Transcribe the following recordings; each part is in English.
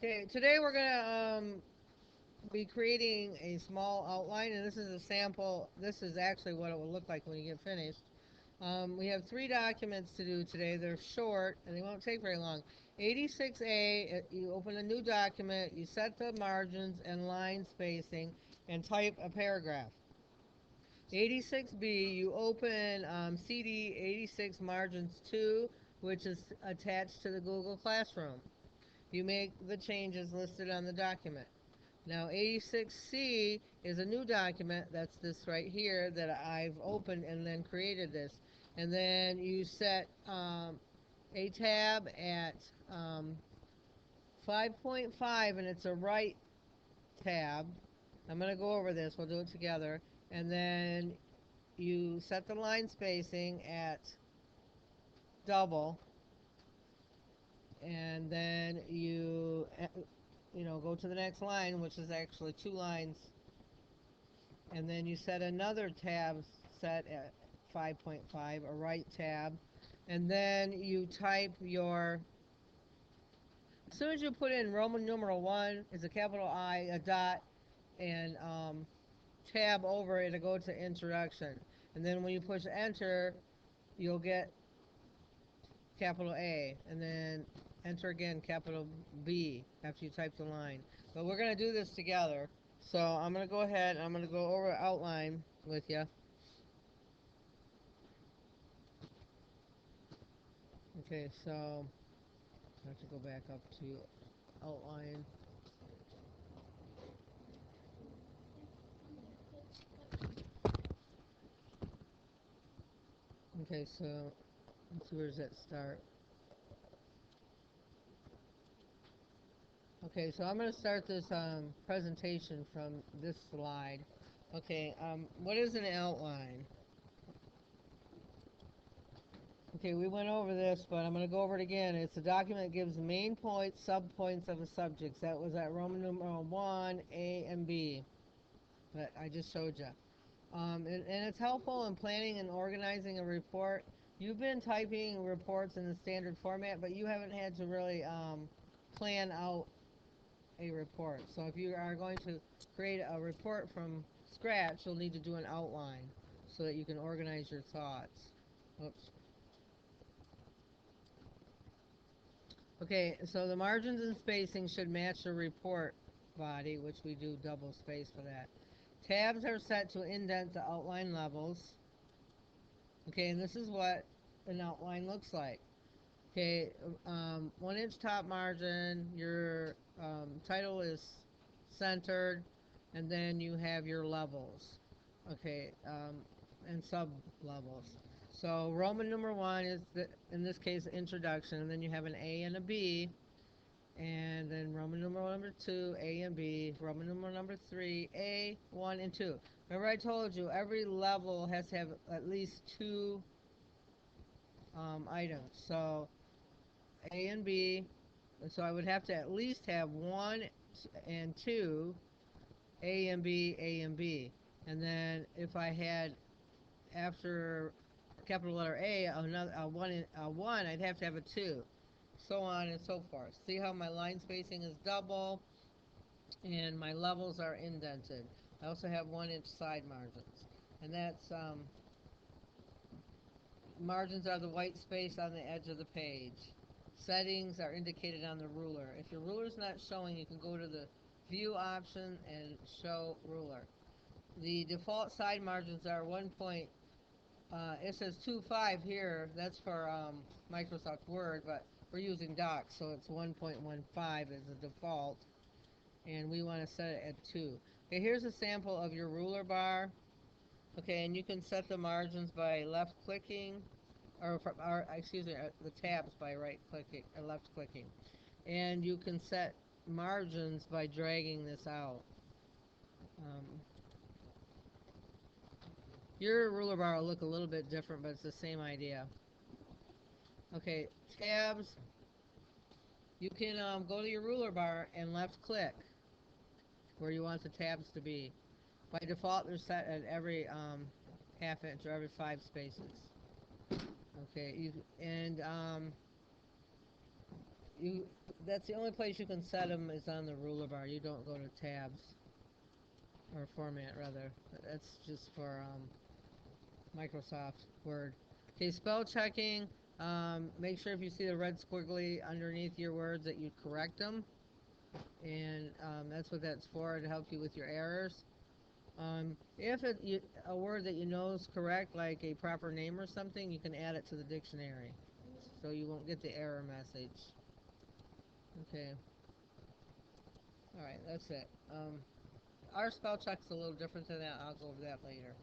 Okay, today we're gonna be creating a small outline, and this is a sample. This is actually what it will look like when you get finished. We have three documents to do today. They're short and they won't take very long. 86A, you open a new document, you set the margins and line spacing, and type a paragraph. 86B, you open CD 86 margins 2, which is attached to the Google Classroom. You make the changes listed on the document. Now 86C is a new document, that's this right here that I've opened and then created this. And then you set a tab at 5.5 and it's a right tab. I'm going to go over this, we'll do it together. And then you set the line spacing at double, and then you go to the next line, which is actually two lines, and then you set another tab set at 5.5, a right tab, and then you type your, as soon as you put in Roman numeral 1 is a capital I, a dot, and tab over it to go to introduction. And then when you push enter, you'll get capital A, and then enter again capital B after you type the line. But we're going to do this together. So I'm going to go ahead and I'm going to go over outline with you. Okay, so I have to go back up to outline. Okay, so let's see, where does that start? Okay, so I'm going to start this presentation from this slide. Okay, what is an outline? Okay, we went over this, but I'm going to go over it again. It's a document that gives main points, subpoints of the subjects. That was at Roman numeral 1, A, and B that I just showed you. And it's helpful in planning and organizing a report. You've been typing reports in the standard format, but you haven't had to really plan out a report. So if you are going to create a report from scratch, you'll need to do an outline so that you can organize your thoughts. Oops. Okay, so the margins and spacing should match the report body, which we do double space for that. Tabs are set to indent the outline levels. Okay, and this is what an outline looks like. Okay, 1 inch top margin, your title is centered, and then you have your levels. Okay, and sub levels. So Roman numeral 1 is, in this case, introduction, and then you have an A and a B, and then Roman numeral number 2, A and B, Roman numeral number 3, A, 1, and 2. Remember I told you every level has to have at least two items. So A and B, so I would have to at least have 1 and 2, A and B, A and B. And then if I had, after capital letter A, another a one, I'd have to have a 2, so on and so forth. See how my line spacing is double and my levels are indented. I also have 1 inch side margins, and that's margins are the white space on the edge of the page. Settings are indicated on the ruler. If your ruler is not showing, you can go to the view option and show ruler. The default side margins are 1 point. It says 2.5 here. That's for Microsoft Word, but we're using Docs, so it's 1.15 as the default, and we want to set it at 2. Okay, here's a sample of your ruler bar. Okay, and you can set the margins by left clicking, or excuse me, the tabs by right clicking or left clicking, and you can set margins by dragging this out. Your ruler bar will look a little bit different, but it's the same idea. Okay, tabs. You can go to your ruler bar and left click where you want the tabs to be. By default, they're set at every half inch or every 5 spaces. Okay, and you that's the only place you can set them is on the ruler bar. You don't go to tabs or format rather. That's just for Microsoft Word. Okay, spell checking. Make sure if you see the red squiggly underneath your words that you correct them, and that's what that's for, to help you with your errors. If a word that you know is correct, like a proper name or something, you can add it to the dictionary, so you won't get the error message. Okay. All right, that's it. Our spell check's a little different than that. I'll go over that later.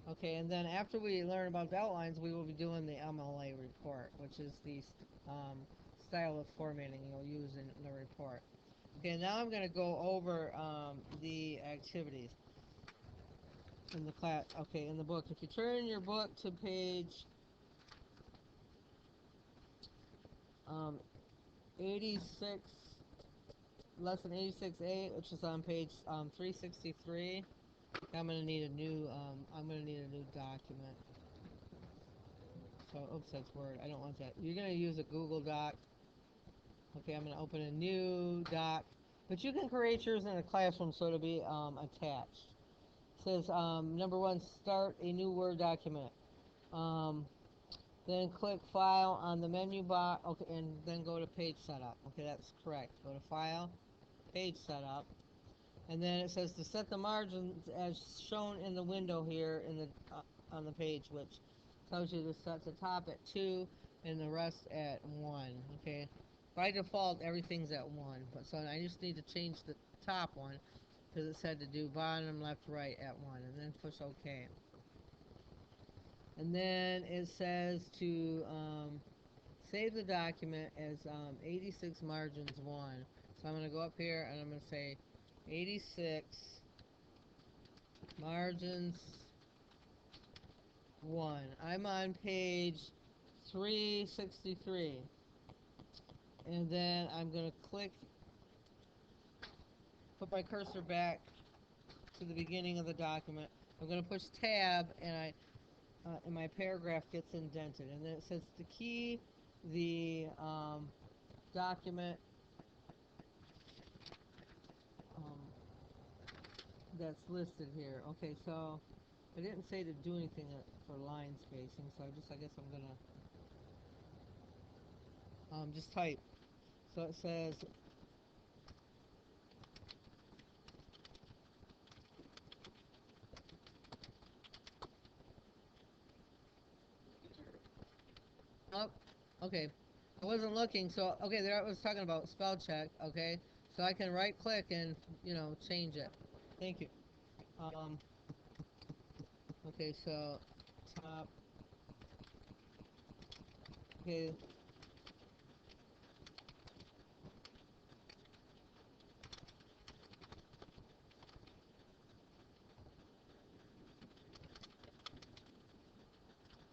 Okay, and then after we learn about the outlines, we will be doing the MLA report, which is the um, style of formatting you'll use in the report. Okay, now I'm going to go over the activities in the class. Okay, in the book. If you turn your book to page 86, lesson 86A, which is on page 363. I'm gonna need a new document. So, oops, that's Word. I don't want that. You're gonna use a Google Doc. Okay, I'm gonna open a new doc, but you can create yours in a classroom, so it'll be attached. It says number one, start a new Word document. Then click File on the menu bar. Okay, and then go to Page Setup. Okay, that's correct. Go to File, Page Setup. And then it says to set the margins as shown in the window here in the on the page, which tells you to set the top at 2 and the rest at 1. Okay, by default everything's at 1, but so I just need to change the top one because it said to do bottom, left, right at 1, and then push OK. And then it says to save the document as 86 margins 1. So I'm going to go up here and I'm going to say 86 margins 1. I'm on page 363. And then I'm going to put my cursor back to the beginning of the document. I'm going to push tab and my paragraph gets indented. And then it says to key the document that's listed here. Okay, so I didn't say to do anything for line spacing, so I guess I'm gonna just type. So it says oh, okay. I wasn't looking, so okay, there I was talking about spell check, okay? So I can right click and change it. Thank you. Um okay, so top, okay.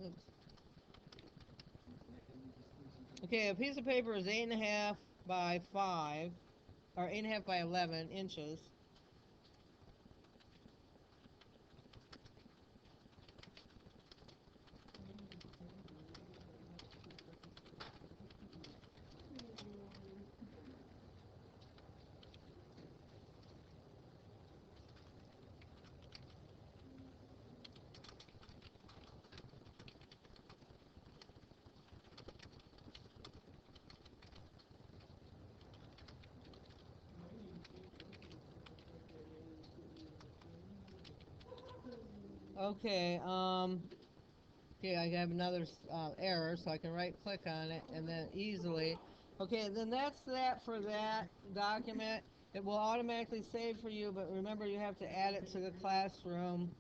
Oops. Okay, a piece of paper is 8.5 by 5, or 8.5 by 11 inches. Okay, okay, I have another error, so I can right click on it and then easily. Okay, then that's that for that document. It will automatically save for you, but remember you have to add it to the classroom.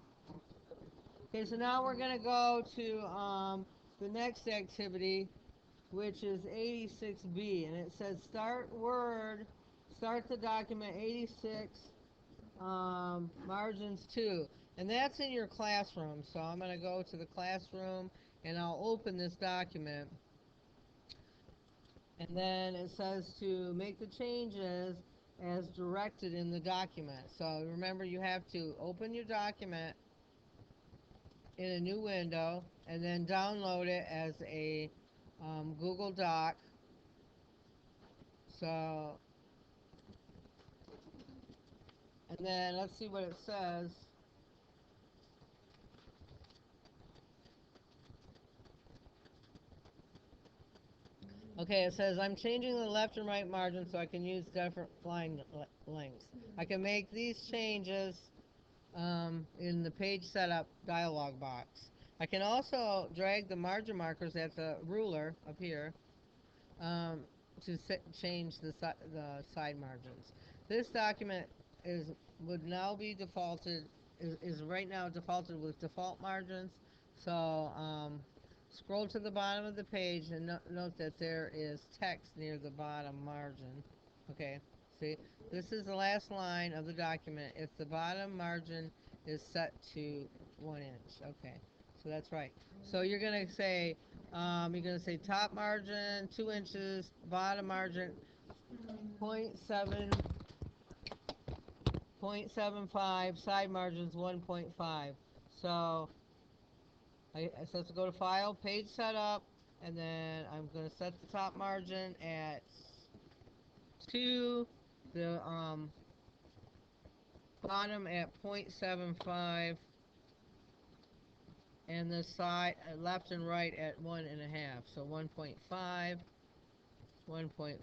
Okay, so now we're going to go to the next activity, which is 86B, and it says start the document 86, margins 2. And that's in your classroom. So I'm going to go to the classroom and I'll open this document. And then it says to make the changes as directed in the document. So remember, you have to open your document in a new window and then download it as a Google Doc. So, and then let's see what it says. Okay, it says I'm changing the left and right margin so I can use different line lengths. I can make these changes in the page setup dialog box. I can also drag the margin markers at the ruler up here um, to change the side margins. This document is would now be defaulted is right now defaulted with default margins. So scroll to the bottom of the page and note that there is text near the bottom margin. Okay, see, this is the last line of the document. If the bottom margin is set to 1 inch, okay, so that's right. So you're gonna say top margin 2 inches, bottom margin 0.7, 0.75, side margins 1.5. So so let's go to File, Page Setup, and then I'm going to set the top margin at 2, the bottom at 0.75, and the side left and right at 1.5. So 1.5, 1.5,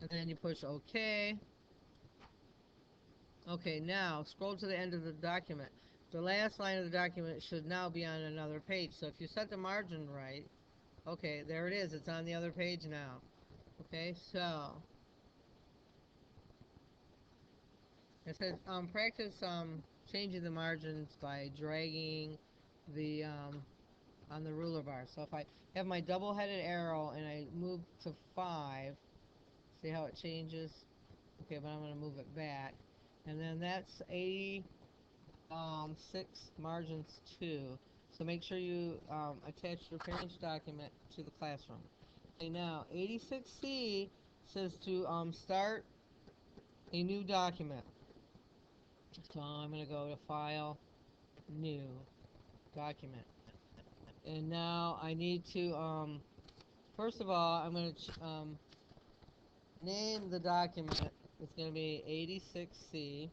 and then you push OK. Okay, now scroll to the end of the document. The last line of the document should now be on another page. So if you set the margin right, okay, there it is. It's on the other page now. Okay, so it says practice changing the margins by dragging the on the ruler bar. So if I have my double-headed arrow and I move to 5, see how it changes? Okay, but I'm going to move it back. And then that's 86 margins 2. So make sure you attach your finished document to the classroom. Okay, now 86C says to start a new document. So I'm going to go to File, New, Document. And now I need to, first of all, I'm going to name the document. It's going to be 86C.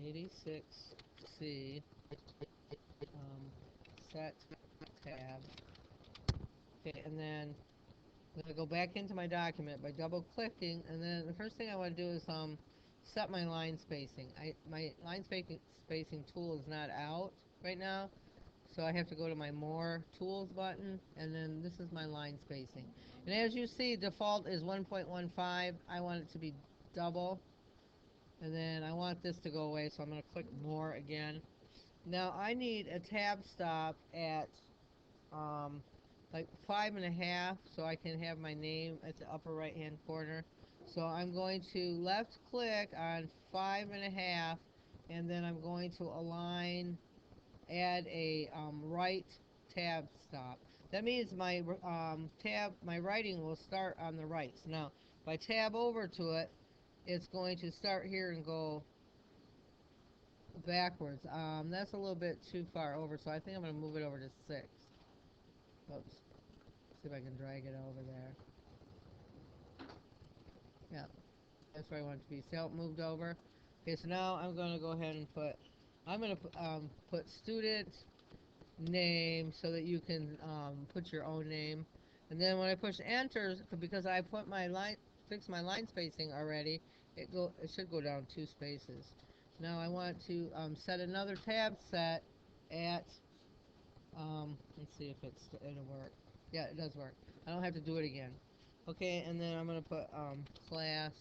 86C. Set tab. Okay, and then I'm going to go back into my document by double clicking, and then the first thing I want to do is set my line spacing. My line spacing tool is not out right now, so I have to go to my More Tools button, and then this is my line spacing. And as you see, default is 1.15. I want it to be double, and then I want this to go away, so I'm going to click More again. Now I need a tab stop at like 5.5, so I can have my name at the upper right hand corner. So I'm going to left click on 5.5, and then I'm going to add a right tab stop. That means my my writing will start on the right. So now if I tab over to it, it's going to start here and go backwards. That's a little bit too far over, so I think I'm going to move it over to 6. Oops. See if I can drag it over there. Yeah, that's where I want it to be. See how it moved over? Okay, so now I'm going to go ahead and I'm going to put student name so that you can put your own name. And then when I push enter, because I fixed my line spacing already, it should go down 2 spaces. Now I want to set another tab set at, let's see if it'll work. Yeah, it does work. I don't have to do it again. Okay, and then I'm going to put class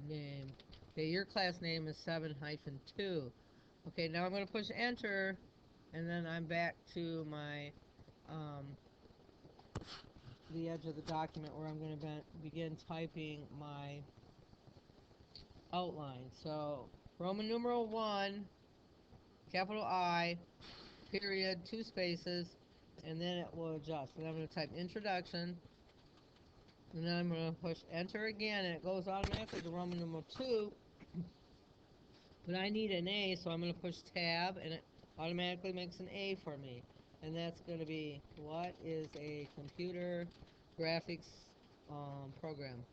name. Okay, your class name is 7-2. Okay, now I'm going to push enter, and then I'm back to my the edge of the document where I'm going to begin typing my outline. So Roman numeral 1, capital I, period, 2 spaces, and then it will adjust. And I'm going to type introduction, and then I'm going to push enter again, and it goes automatically to Roman numeral 2. But I need an A, so I'm going to push tab, and it automatically makes an A for me. and that's going to be, what is a computer graphics program?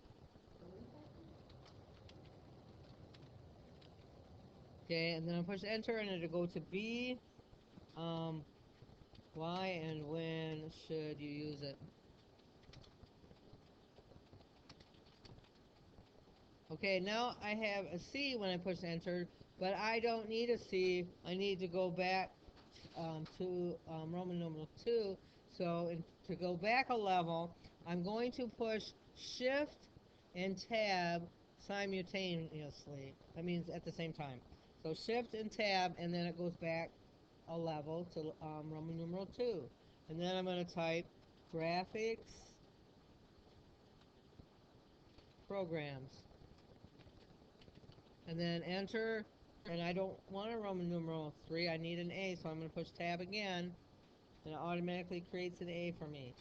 Okay, and then I'll push enter and it'll go to B. Why and when should you use it? Okay, now I have a C when I push enter, but I don't need a C. I need to go back to Roman numeral 2. So to go back a level, I'm going to push Shift and Tab simultaneously. That means at the same time. So Shift and Tab, and then it goes back a level to Roman numeral 2. And then I'm going to type graphics programs. And then enter, and I don't want a Roman numeral 3, I need an A, so I'm going to push tab again, and it automatically creates an A for me.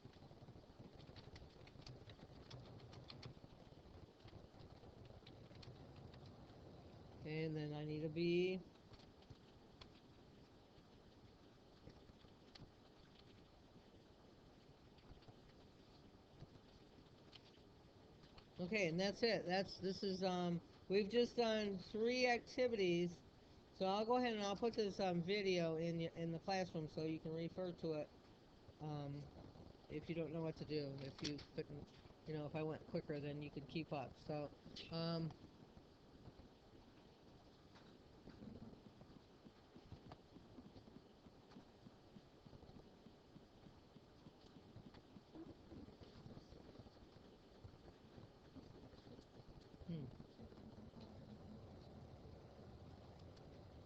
Okay, and then I need a B. Okay, and that's it. This is we've just done 3 activities. So I'll go ahead and I'll put this video in the classroom so you can refer to it um, if you don't know what to do. If you couldn't, if I went quicker, then you could keep up. So